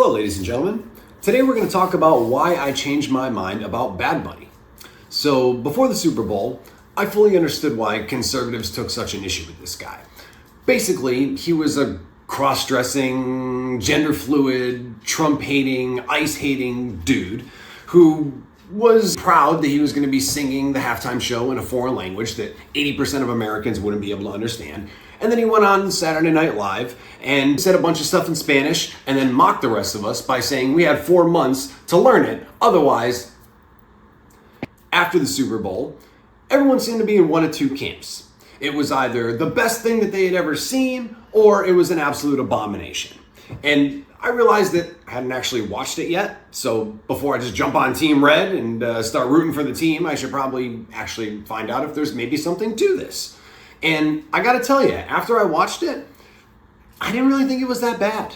Hello, ladies and gentlemen. Today we're going to talk about why I changed my mind about Bad Bunny. So, before the Super Bowl, I fully understood why conservatives took such an issue with this guy. Basically, he was a cross-dressing, gender-fluid, Trump-hating, ICE-hating dude who was proud that he was going to be singing the halftime show in a foreign language that 80% of Americans wouldn't be able to understand. And then he went on Saturday Night Live and said a bunch of stuff in Spanish and then mocked the rest of us by saying we had 4 months to learn it. Otherwise, after the Super Bowl, everyone seemed to be in one of two camps. It was either the best thing that they had ever seen or it was an absolute abomination. And I realized that I hadn't actually watched it yet, so before I just jump on Team Red and start rooting for the team, I should probably actually find out if there's maybe something to this. And I gotta tell you, after I watched it, I didn't really think it was that bad.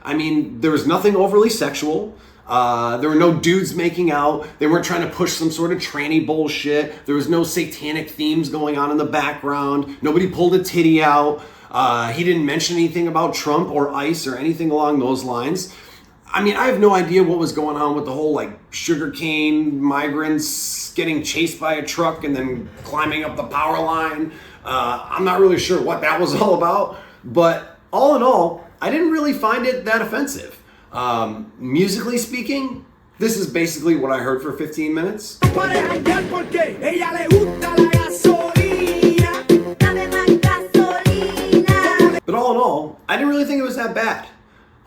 I mean, there was nothing overly sexual. There were no dudes making out. They weren't trying to push some sort of tranny bullshit. There was no satanic themes going on in the background. Nobody pulled a titty out. He didn't mention anything about Trump or ICE or anything along those lines. I mean, I have no idea what was going on with the whole sugarcane migrants getting chased by a truck and then climbing up the power line. I'm not really sure what that was all about, but all in all, I didn't really find it that offensive. Musically speaking, this is basically what I heard for 15 minutes. But all in all, I didn't really think it was that bad.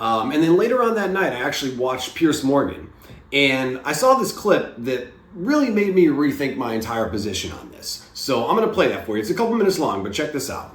And then later on that night, I actually watched Piers Morgan, and I saw this clip that really made me rethink my entire position on this. So I'm going to play that for you. It's a couple minutes long, but check this out.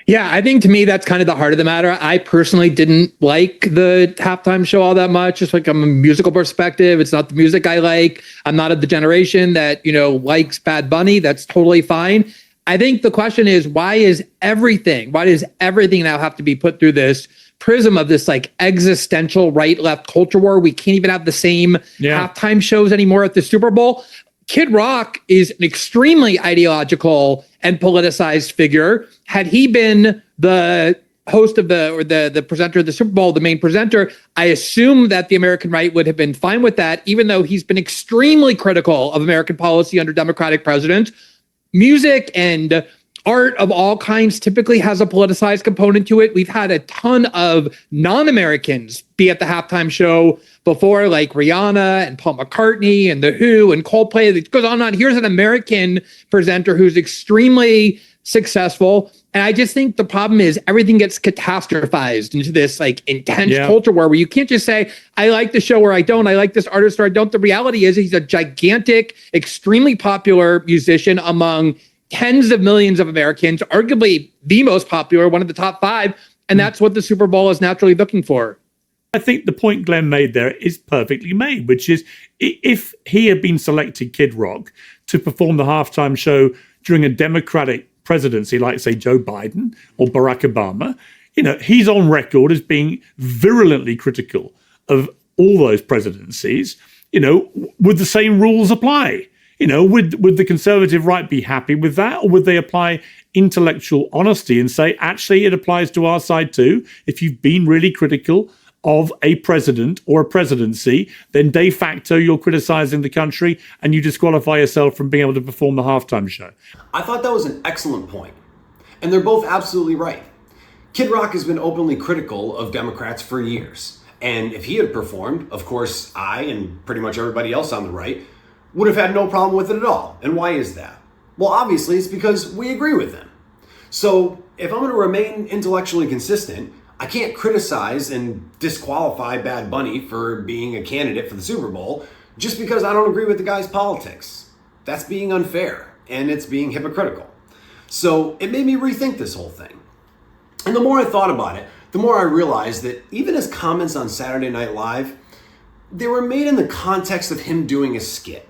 Yeah, I think to me, that's kind of the heart of the matter. I personally didn't like the halftime show all that much, just from a musical perspective. It's not the music I like. I'm not of the generation that, likes Bad Bunny. That's totally fine. I think the question is, why does everything now have to be put through this prism of this existential right-left culture war? We can't even have the same halftime shows anymore at the Super Bowl. Kid Rock is an extremely ideological and politicized figure. Had he been the host of the presenter of the Super Bowl, the main presenter, I assume that the American right would have been fine with that, even though he's been extremely critical of American policy under Democratic presidents. Music and art of all kinds typically has a politicized component to it. We've had a ton of non-Americans be at the halftime show before, like Rihanna and Paul McCartney and The Who and Coldplay. It goes on and on. Here's an American presenter who's extremely successful. And I just think the problem is everything gets catastrophized into this intense culture war where you can't just say, I like the show or I don't. I like this artist or I don't. The reality is he's a gigantic, extremely popular musician among tens of millions of Americans, arguably the most popular, one of the top 5. And that's what the Super Bowl is naturally looking for. I think the point Glenn made there is perfectly made, which is if he had been selected, Kid Rock, to perform the halftime show during a Democratic presidency, like, say, Joe Biden or Barack Obama, he's on record as being virulently critical of all those presidencies. Would the same rules apply? Would the conservative right be happy with that? Or would they apply intellectual honesty and say, actually, it applies to our side too? If you've been really critical of a president or a presidency, then de facto you're criticizing the country and you disqualify yourself from being able to perform the halftime show. I thought that was an excellent point. And they're both absolutely right. Kid Rock has been openly critical of Democrats for years. And if he had performed, of course, I and pretty much everybody else on the right would have had no problem with it at all. And why is that? Well, obviously, it's because we agree with them. So if I'm going to remain intellectually consistent, I can't criticize and disqualify Bad Bunny for being a candidate for the Super Bowl just because I don't agree with the guy's politics. That's being unfair, and it's being hypocritical. So it made me rethink this whole thing. And the more I thought about it, the more I realized that even his comments on Saturday Night Live, they were made in the context of him doing a skit.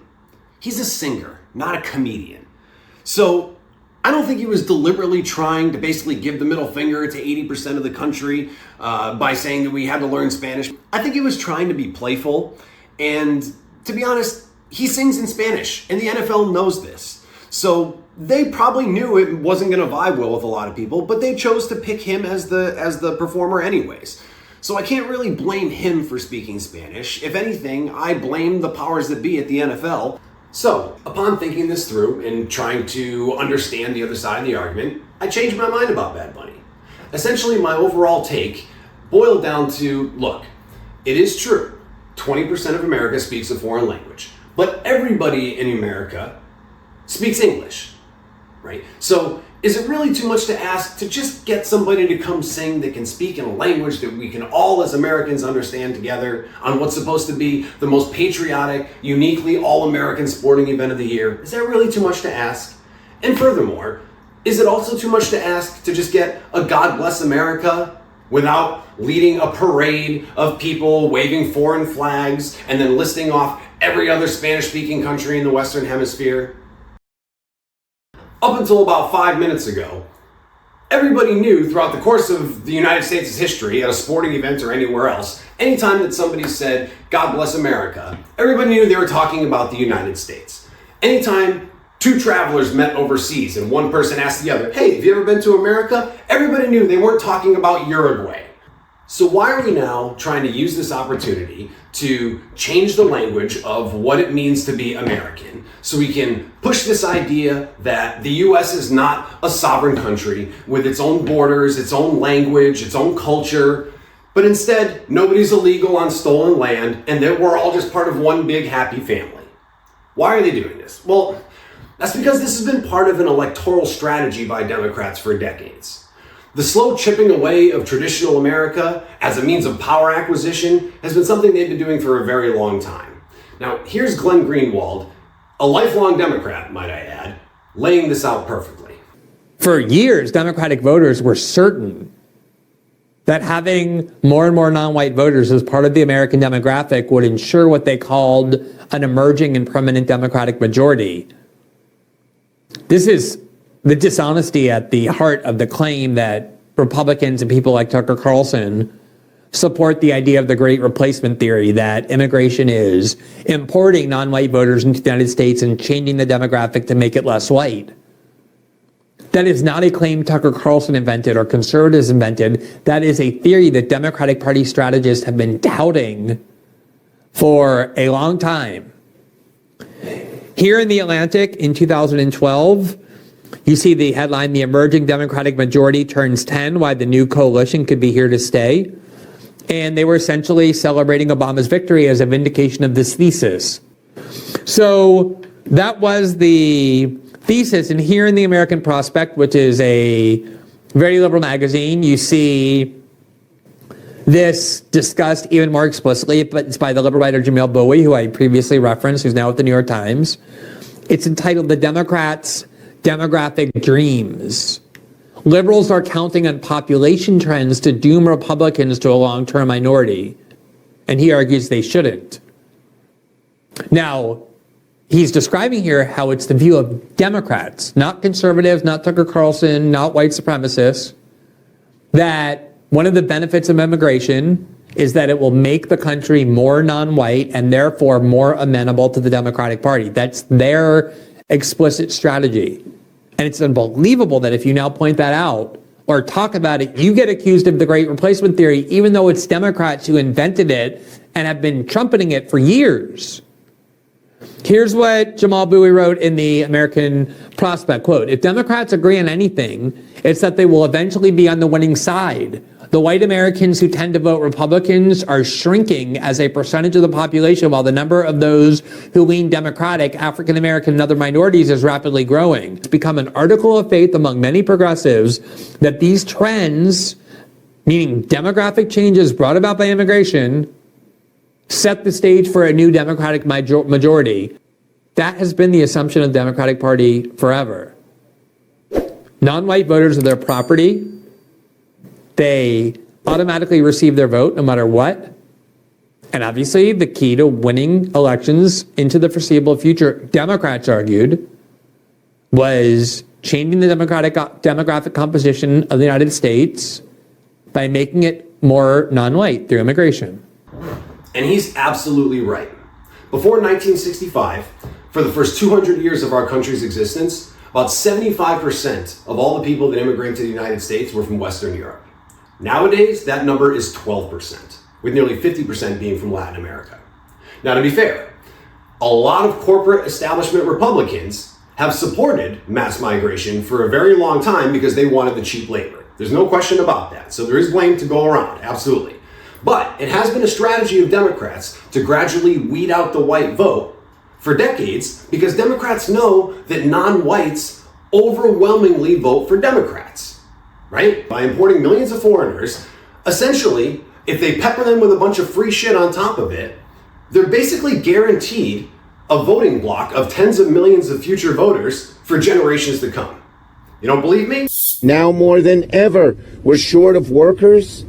He's a singer, not a comedian. So I don't think he was deliberately trying to basically give the middle finger to 80% of the country by saying that we had to learn Spanish. I think he was trying to be playful. And to be honest, he sings in Spanish, and the NFL knows this. So they probably knew it wasn't going to vibe well with a lot of people, but they chose to pick him as the performer anyways. So I can't really blame him for speaking Spanish. If anything, I blame the powers that be at the NFL. So, upon thinking this through and trying to understand the other side of the argument, I changed my mind about Bad Bunny. Essentially, my overall take boiled down to, look, it is true, 20% of America speaks a foreign language, but everybody in America speaks English, right? So is it really too much to ask to just get somebody to come sing that can speak in a language that we can all as Americans understand together on what's supposed to be the most patriotic, uniquely all-American sporting event of the year? Is that really too much to ask? And furthermore, is it also too much to ask to just get a God Bless America without leading a parade of people waving foreign flags and then listing off every other Spanish-speaking country in the Western Hemisphere? Up until about 5 minutes ago, everybody knew throughout the course of the United States' history, at a sporting event or anywhere else, anytime that somebody said, God bless America, everybody knew they were talking about the United States. Anytime two travelers met overseas and one person asked the other, hey, have you ever been to America? Everybody knew they weren't talking about Uruguay. So why are we now trying to use this opportunity to change the language of what it means to be American so we can push this idea that the US is not a sovereign country with its own borders, its own language, its own culture, but instead nobody's illegal on stolen land and that we're all just part of one big happy family? Why are they doing this? Well, that's because this has been part of an electoral strategy by Democrats for decades. The slow chipping away of traditional America as a means of power acquisition has been something they've been doing for a very long time. Now, here's Glenn Greenwald, a lifelong Democrat, might I add, laying this out perfectly. For years, Democratic voters were certain that having more and more non-white voters as part of the American demographic would ensure what they called an emerging and permanent Democratic majority. This is the dishonesty at the heart of the claim that Republicans and people like Tucker Carlson support the idea of the great replacement theory, that immigration is importing non-white voters into the United States and changing the demographic to make it less white. That is not a claim Tucker Carlson invented or conservatives invented. That is a theory that Democratic Party strategists have been touting for a long time. Here in The Atlantic in 2012, you see the headline, "The Emerging Democratic Majority Turns 10, Why the New Coalition Could Be Here to Stay." And they were essentially celebrating Obama's victory as a vindication of this thesis. So that was the thesis. And here in the American Prospect, which is a very liberal magazine, you see this discussed even more explicitly, but it's by the liberal writer Jamil Bowie, who I previously referenced, who's now at the New York Times. It's entitled "The Democrats' Demographic Dreams. Liberals are counting on population trends to doom Republicans to a long-term minority." And he argues they shouldn't. Now, he's describing here how it's the view of Democrats, not conservatives, not Tucker Carlson, not white supremacists, that one of the benefits of immigration is that it will make the country more non-white and therefore more amenable to the Democratic Party. That's their explicit strategy. And it's unbelievable that if you now point that out or talk about it, you get accused of the great replacement theory, even though it's Democrats who invented it and have been trumpeting it for years. Here's what Jamal Bowie wrote in the American Prospect, quote, "If Democrats agree on anything, it's that they will eventually be on the winning side. The white Americans who tend to vote Republicans are shrinking as a percentage of the population, while the number of those who lean Democratic, African American, and other minorities is rapidly growing. It's become an article of faith among many progressives that these trends, meaning demographic changes brought about by immigration, set the stage for a new Democratic majority." That has been the assumption of the Democratic Party forever. Non-white voters are their property. They automatically receive their vote no matter what. And obviously the key to winning elections into the foreseeable future, Democrats argued, was changing the demographic composition of the United States by making it more non-white through immigration. And he's absolutely right. Before 1965, for the first 200 years of our country's existence, about 75% of all the people that immigrated to the United States were from Western Europe. Nowadays, that number is 12%, with nearly 50% being from Latin America. Now, to be fair, a lot of corporate establishment Republicans have supported mass migration for a very long time because they wanted the cheap labor. There's no question about that. So there is blame to go around, absolutely. But it has been a strategy of Democrats to gradually weed out the white vote for decades because Democrats know that non-whites overwhelmingly vote for Democrats, right? By importing millions of foreigners, essentially, if they pepper them with a bunch of free shit on top of it, they're basically guaranteed a voting block of tens of millions of future voters for generations to come. You don't believe me? Now more than ever, we're short of workers.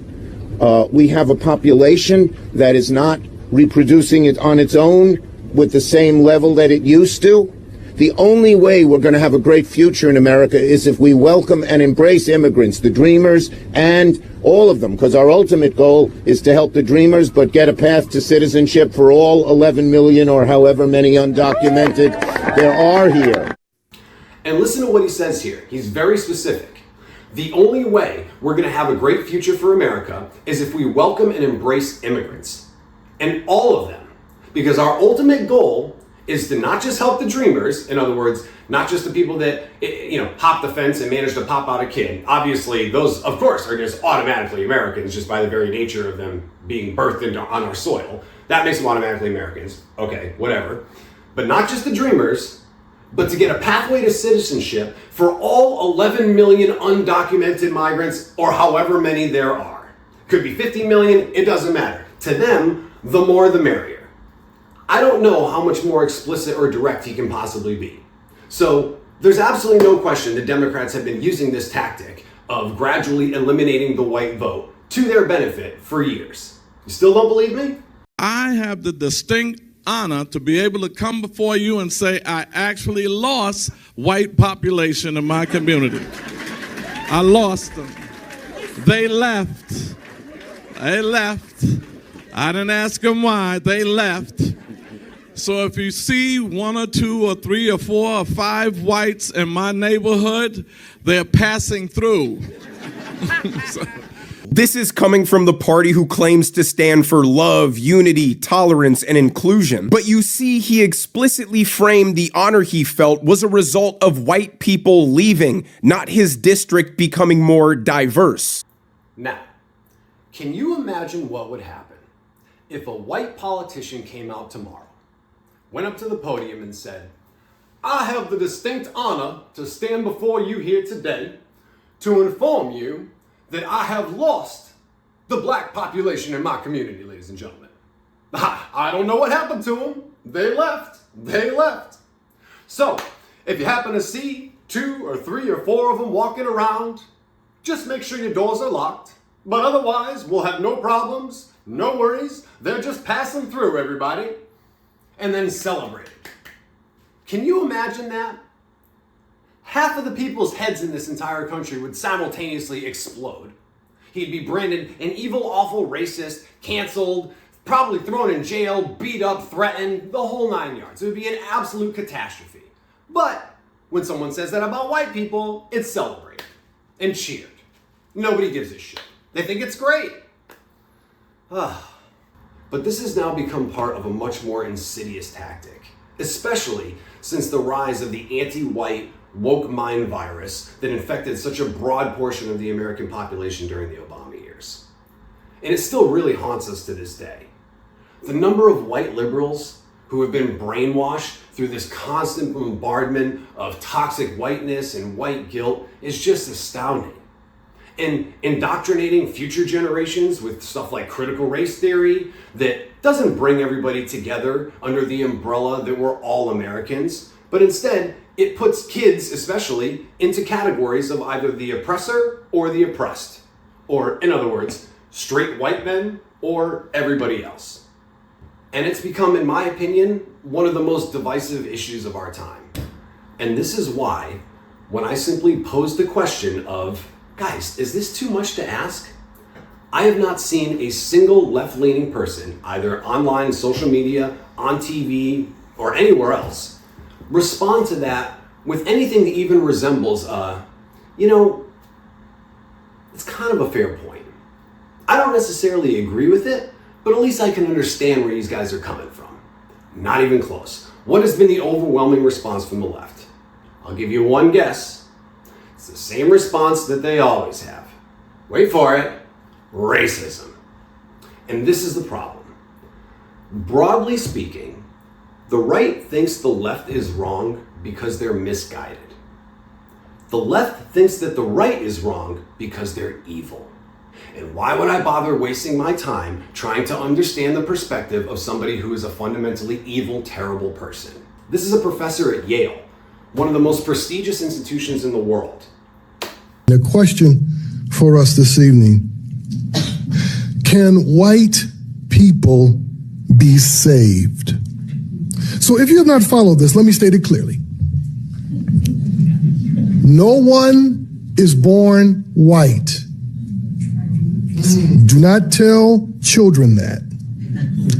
We have a population that is not reproducing it on its own with the same level that it used to. The only way we're going to have a great future in America is if we welcome and embrace immigrants, the dreamers, and all of them, because our ultimate goal is to help the dreamers, but get a path to citizenship for all 11 million or however many undocumented there are here. And listen to what he says here. He's very specific. The only way we're going to have a great future for America is if we welcome and embrace immigrants, and all of them, because our ultimate goal is to not just help the dreamers, in other words, not just the people that, hop the fence and manage to pop out a kid. Obviously, those, of course, are just automatically Americans just by the very nature of them being birthed on our soil. That makes them automatically Americans. Okay, whatever. But not just the dreamers, but to get a pathway to citizenship for all 11 million undocumented migrants, or however many there are. Could be 50 million, it doesn't matter. To them, the more the merrier. I don't know how much more explicit or direct he can possibly be. So there's absolutely no question that Democrats have been using this tactic of gradually eliminating the white vote to their benefit for years. You still don't believe me? I have the distinct honor to be able to come before you and say I actually lost white population in my community. I lost them. They left. They left. I didn't ask them why. They left. So if you see 1 or 2 or 3 or 4 or 5 whites in my neighborhood, they're passing through. This is coming from the party who claims to stand for love, unity, tolerance, and inclusion. But you see, he explicitly framed the honor he felt was a result of white people leaving, not his district becoming more diverse. Now, can you imagine what would happen if a white politician came out tomorrow, went up to the podium and said, I have the distinct honor to stand before you here today to inform you that I have lost the black population in my community, ladies and gentlemen. I don't know what happened to them. They left. They left. So, if you happen to see 2 or 3 or 4 of them walking around, just make sure your doors are locked. But otherwise, we'll have no problems, no worries. They're just passing through, everybody. And then celebrate. Can you imagine that? Half of the people's heads in this entire country would simultaneously explode. He'd be branded an evil, awful racist, canceled, probably thrown in jail, beat up, threatened, the whole 9 yards. It would be an absolute catastrophe. But when someone says that about white people, it's celebrated and cheered. Nobody gives a shit. They think it's great. But this has now become part of a much more insidious tactic, especially since the rise of the anti-white woke mind virus that infected such a broad portion of the American population during the Obama years. And it still really haunts us to this day. The number of white liberals who have been brainwashed through this constant bombardment of toxic whiteness and white guilt is just astounding. And indoctrinating future generations with stuff like critical race theory that doesn't bring everybody together under the umbrella that we're all Americans, but instead it puts kids especially into categories of either the oppressor or the oppressed, or in other words, straight white men or everybody else. And it's become, in my opinion, one of the most divisive issues of our time. And this is why, when I simply pose the question of, guys, is this too much to ask? I have not seen a single left-leaning person, either online, social media, on TV, or anywhere else, respond to that with anything that even resembles, it's kind of a fair point. I don't necessarily agree with it, but at least I can understand where these guys are coming from. Not even close. What has been the overwhelming response from the left? I'll give you one guess. It's the same response that they always have. Wait for it. Racism. And this is the problem. Broadly speaking, the right thinks the left is wrong because they're misguided. The left thinks that the right is wrong because they're evil. And why would I bother wasting my time trying to understand the perspective of somebody who is a fundamentally evil, terrible person? This is a professor at Yale, one of the most prestigious institutions in the world. The question for us this evening: can white people be saved? So if you have not followed this, let me state it clearly. No one is born white. Do not tell children that.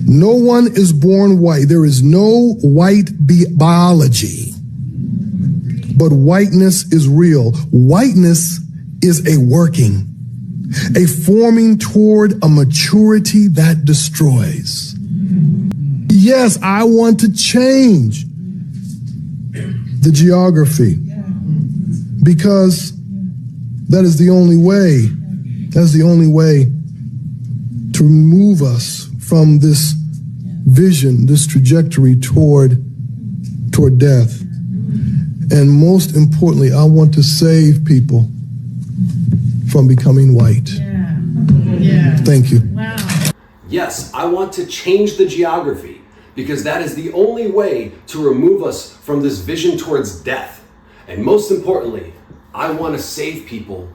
No one is born white. There is no white biology. But whiteness is real. Whiteness is a working, a forming toward a maturity that destroys. Yes, I want to change the geography because that is the only way. That's the only way to remove us from this vision, this trajectory toward death. And most importantly, I want to save people from becoming white. Yeah. Thank you. Wow. Yes, I want to change the geography because that is the only way to remove us from this vision towards death. And most importantly, I want to save people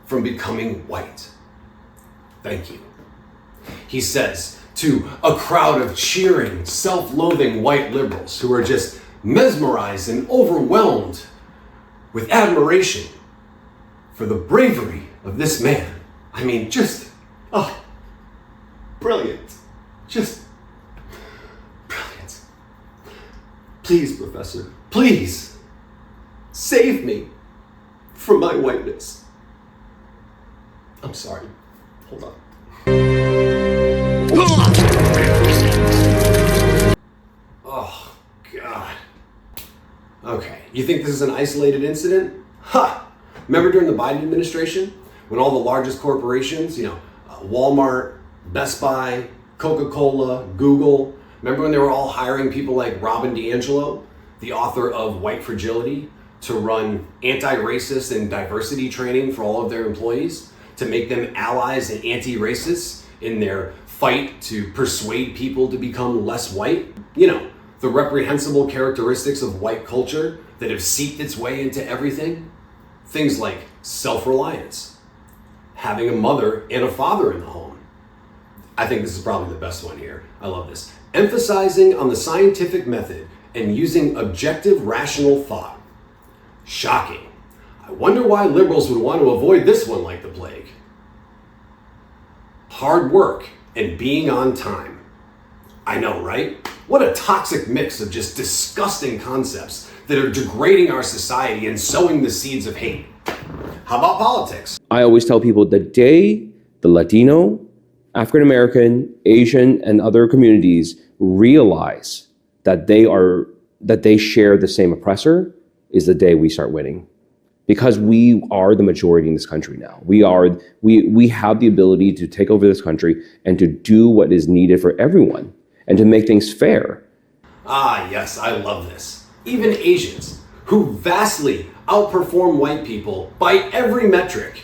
from becoming white. Thank you. He says to a crowd of cheering, self-loathing white liberals who are just mesmerized and overwhelmed with admiration for the bravery of this man. I mean, just, brilliant. Just brilliant. Please, Professor, please save me from my whiteness. I'm sorry. Hold on. Oh, God. Okay, you think this is an isolated incident? Ha! Remember during the Biden administration when all the largest corporations, Walmart, Best Buy, Coca-Cola, Google, remember when they were all hiring people like Robin DiAngelo, the author of White Fragility, to run anti-racist and diversity training for all of their employees, to make them allies and anti-racists in their fight to persuade people to become less white? The reprehensible characteristics of white culture that have seeped its way into everything. Things like self-reliance, having a mother and a father in the home. I think this is probably the best one here. I love this. Emphasizing on the scientific method and using objective, rational thought. Shocking. I wonder why liberals would want to avoid this one like the plague. Hard work and being on time. I know, right? What a toxic mix of just disgusting concepts that are degrading our society and sowing the seeds of hate. How about politics? I always tell people the day the Latino, African American, Asian, and other communities realize that they share the same oppressor is the day we start winning. Because we are the majority in this country now. We have the ability to take over this country and to do what is needed for everyone and to make things fair. Ah, yes, I love this. Even Asians, who vastly outperform white people by every metric,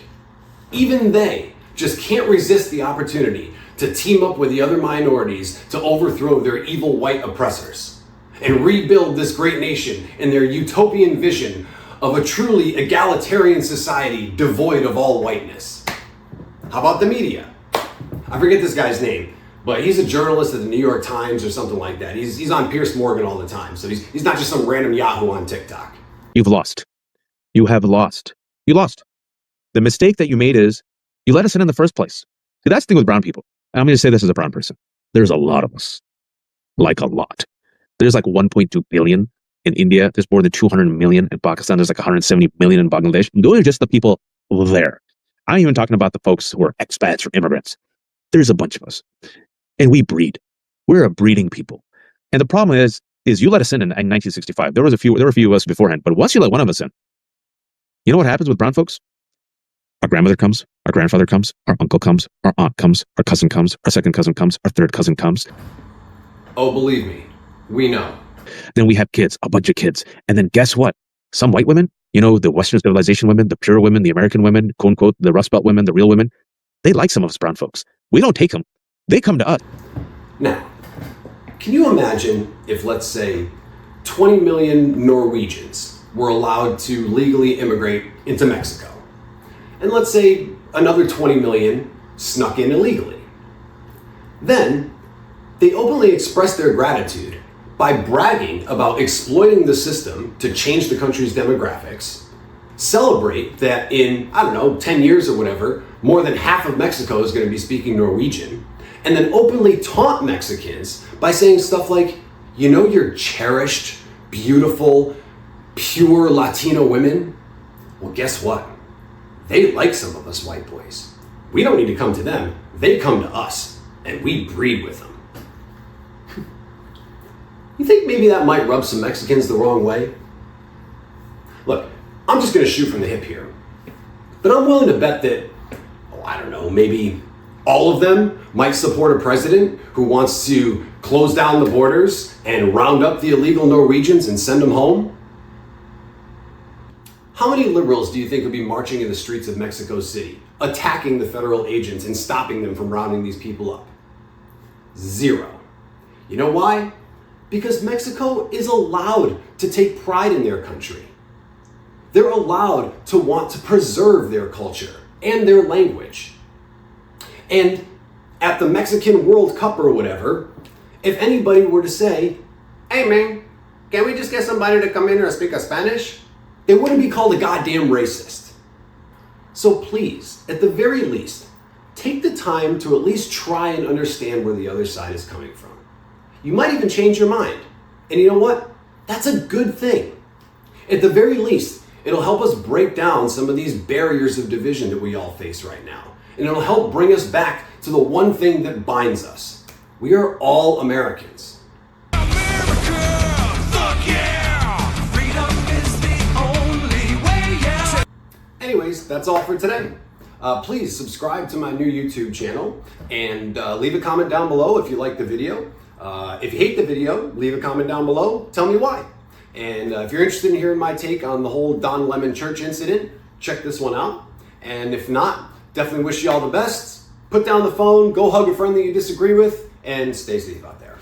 even they just can't resist the opportunity to team up with the other minorities to overthrow their evil white oppressors and rebuild this great nation in their utopian vision of a truly egalitarian society devoid of all whiteness. How about the media? I forget this guy's name, but he's a journalist at the New York Times or something like that. He's on Piers Morgan all the time, so he's not just some random Yahoo on TikTok. You've lost. You have lost. You lost. The mistake that you made is you let us in the first place. See, that's the thing with brown people. And I'm going to say this as a brown person. There's a lot of us. Like a lot. There's like 1.2 billion in India. There's more than 200 million in Pakistan. There's like 170 million in Bangladesh. Those are just the people there. I'm even talking about the folks who are expats or immigrants. There's a bunch of us. And we breed. We're a breeding people. And the problem is you let us in 1965. There were a few of us beforehand, but once you let one of us in, you know what happens with brown folks? Our grandmother comes, our grandfather comes, our uncle comes, our aunt comes, our cousin comes, our second cousin comes, our third cousin comes. Oh, believe me, we know. Then we have kids, a bunch of kids. And then guess what? Some white women, the Western civilization women, the pure women, the American women, quote unquote, the Rust Belt women, the real women, they like some of us brown folks. We don't take them. They come to us. Now, can you imagine if, let's say, 20 million Norwegians were allowed to legally immigrate into Mexico? And let's say another 20 million snuck in illegally. Then they openly expressed their gratitude by bragging about exploiting the system to change the country's demographics, celebrate that in, 10 years or whatever, more than half of Mexico is going to be speaking Norwegian, and then openly taunt Mexicans by saying stuff like, your cherished, beautiful, pure Latino women? Well, guess what? They like some of us white boys. We don't need to come to them. They come to us, and we breed with them. You think maybe that might rub some Mexicans the wrong way? Look, I'm just going to shoot from the hip here. But I'm willing to bet that, maybe all of them might support a president who wants to close down the borders and round up the illegal Norwegians and send them home. How many liberals do you think would be marching in the streets of Mexico City, attacking the federal agents and stopping them from rounding these people up? 0. You know why? Because Mexico is allowed to take pride in their country. They're allowed to want to preserve their culture and their language. And at the Mexican World Cup or whatever, if anybody were to say, hey man, can we just get somebody to come in here and speak Spanish? They wouldn't be called a goddamn racist. So please, at the very least, take the time to at least try and understand where the other side is coming from. You might even change your mind. And you know what? That's a good thing. At the very least, it'll help us break down some of these barriers of division that we all face right now. And it'll help bring us back to the one thing that binds us. We are all Americans. America, fuck yeah! Freedom is the only way, yeah! Anyways, that's all for today. Please subscribe to my new YouTube channel and leave a comment down below if you like the video. If you hate the video, leave a comment down below. Tell me why. And if you're interested in hearing my take on the whole Don Lemon Church incident, check this one out. And if not, definitely wish you all the best. Put down the phone, go hug a friend that you disagree with, and stay safe out there.